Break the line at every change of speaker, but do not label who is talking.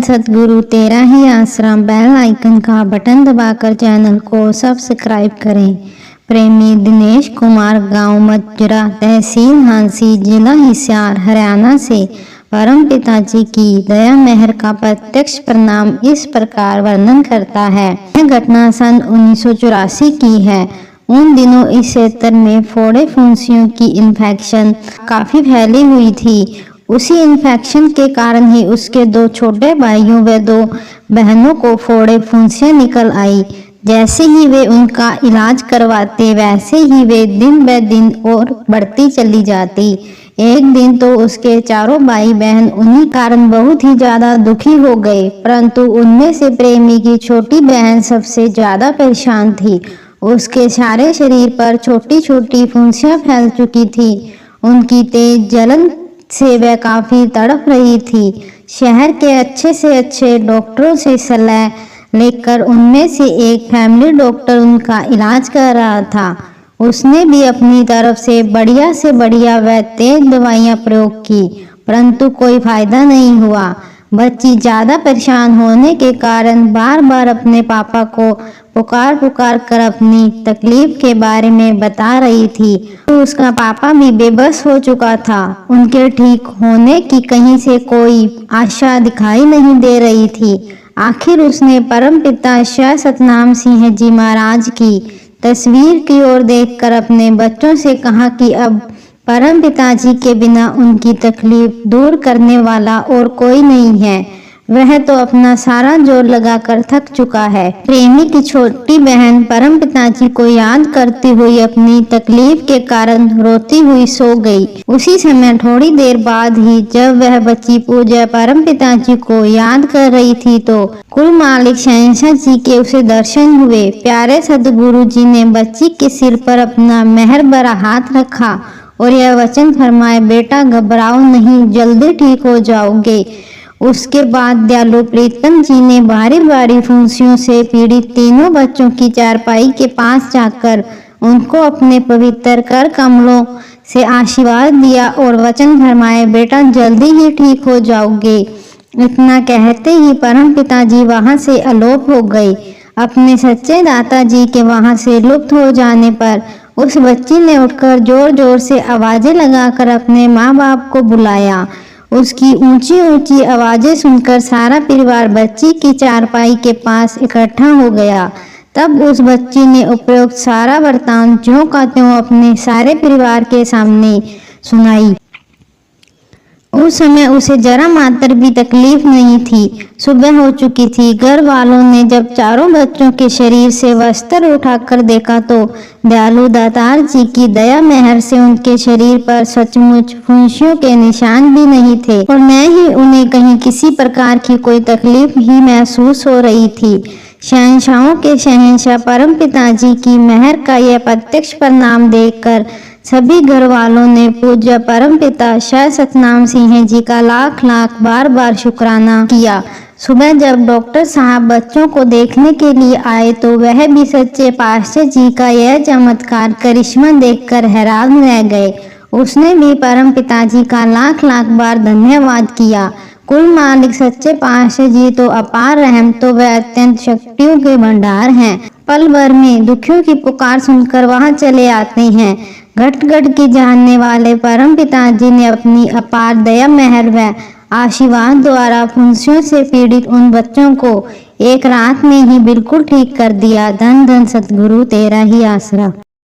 धन सतगुरु तेरा ही आसरा। बेल आइकन का बटन दबाकर चैनल को सब्सक्राइब करें। प्रेमी दिनेश कुमार, गांव मजरा, तहसील हांसी, जिला हिसार, हरियाणा से परम पिताजी की दया मेहर का प्रत्यक्ष परिणाम इस प्रकार वर्णन करता है। यह घटना सन 1984 की है। उन दिनों इस क्षेत्र में फोड़े फुंसियों की इन्फेक्शन काफी फैली हुई थी। उसी इन्फेक्शन के कारण ही उसके 2 छोटे भाइयों व 2 बहनों को फोड़े फुंसियां निकल आई। जैसे ही वे उनका इलाज करवाते वैसे ही वे दिन ब दिन और बढ़ती चली जाती। एक दिन तो उसके चारों भाई बहन उन्हीं कारण बहुत ही ज्यादा दुखी हो गए, परंतु उनमें से प्रेमी की छोटी बहन सबसे ज्यादा परेशान थी। उसके सारे शरीर पर छोटी छोटी फुंसियां फैल चुकी थी। उनकी तेज जलन से वह काफी तड़प रही थी। शहर के अच्छे से अच्छे डॉक्टरों से सलाह लेकर उनमें से एक फैमिली डॉक्टर उनका इलाज कर रहा था। उसने भी अपनी तरफ से बढ़िया व तेज दवाइयां प्रयोग की, परंतु कोई फायदा नहीं हुआ। बच्ची ज्यादा परेशान होने के कारण बार बार अपने पापा को पुकार कर अपनी तकलीफ के बारे में बता रही थी। तो उसका पापा भी बेबस हो चुका था। उनके ठीक होने की कहीं से कोई आशा दिखाई नहीं दे रही थी। आखिर उसने परमपिता शाह सतनाम सिंह जी महाराज की तस्वीर की ओर देखकर अपने बच्चों से कहा कि अब परम पिताजी के बिना उनकी तकलीफ दूर करने वाला और कोई नहीं है। वह तो अपना सारा जोर लगाकर थक चुका है। प्रेमी की छोटी बहन परम पिताजी को याद करती हुई अपनी तकलीफ के कारण रोती हुई सो गई। उसी समय थोड़ी देर बाद ही जब वह बच्ची पूजा परम पिताजी को याद कर रही थी तो कुल मालिक शहंशाह जी के उसे दर्शन हुए। प्यारे सदगुरु जी ने बच्ची के सिर पर अपना मेहर भरा हाथ रखा और यह वचन फरमाए, बेटा घबराओ नहीं, जल्दी ठीक हो जाओगे। उसके बाद दयालु प्रीतम जी ने बारी फुंसियों से पीड़ित तीनों बच्चों की चारपाई के पास जाकर उनको अपने पवित्र कर कमलों से आशीर्वाद दिया और वचन फरमाए, बेटा जल्दी ही ठीक हो जाओगे। इतना कहते ही परम पिताजी वहां से अलोप हो गए। अपने सच्चे दाता जी के वहां से लुप्त हो जाने पर उस बच्ची ने उठकर जोर जोर से आवाजें लगाकर अपने माँ बाप को बुलाया। उसकी ऊंची ऊंची आवाजें सुनकर सारा परिवार बच्ची की चारपाई के पास इकट्ठा हो गया। तब उस बच्ची ने उपरोक्त सारा वृतांत ज्यों का त्यों अपने सारे परिवार के सामने सुनाई। उस समय उसे जरा मात्र भी तकलीफ नहीं थी। सुबह हो चुकी थी। घर वालों ने जब चारों बच्चों के शरीर से वस्त्र उठाकर देखा तो दयालु दातार जी की दया मेहर से उनके शरीर पर सचमुच फुंसियों के निशान भी नहीं थे और न ही उन्हें कहीं किसी प्रकार की कोई तकलीफ ही महसूस हो रही थी। शहंशाहों के शहंशाह परम पिताजी की मेहर का यह प्रत्यक्ष परिणाम देखकर सभी घर वालों ने पूज्य परम पिता शाह सतनाम सिंह जी का लाख बार शुक्राना किया। सुबह जब डॉक्टर साहब बच्चों को देखने के लिए आए तो वह भी सच्चे पातशाह जी का यह चमत्कार करिश्मा देखकर हैरान रह गए। उसने भी परम पिताजी का लाख बार धन्यवाद किया। कुल मालिक सच्चे पातशाह जी तो अपार रहम तो वह अत्यंत शक्तियों के भंडार हैं। पल भर में दुखियों की पुकार सुनकर वहां चले आते हैं। घट की जानने वाले परम पिताजी ने अपनी अपार दया मेहर व आशीर्वाद द्वारा फुंसियों से पीड़ित उन बच्चों को एक रात में ही बिल्कुल ठीक कर दिया। धन सतगुरु तेरा ही आसरा।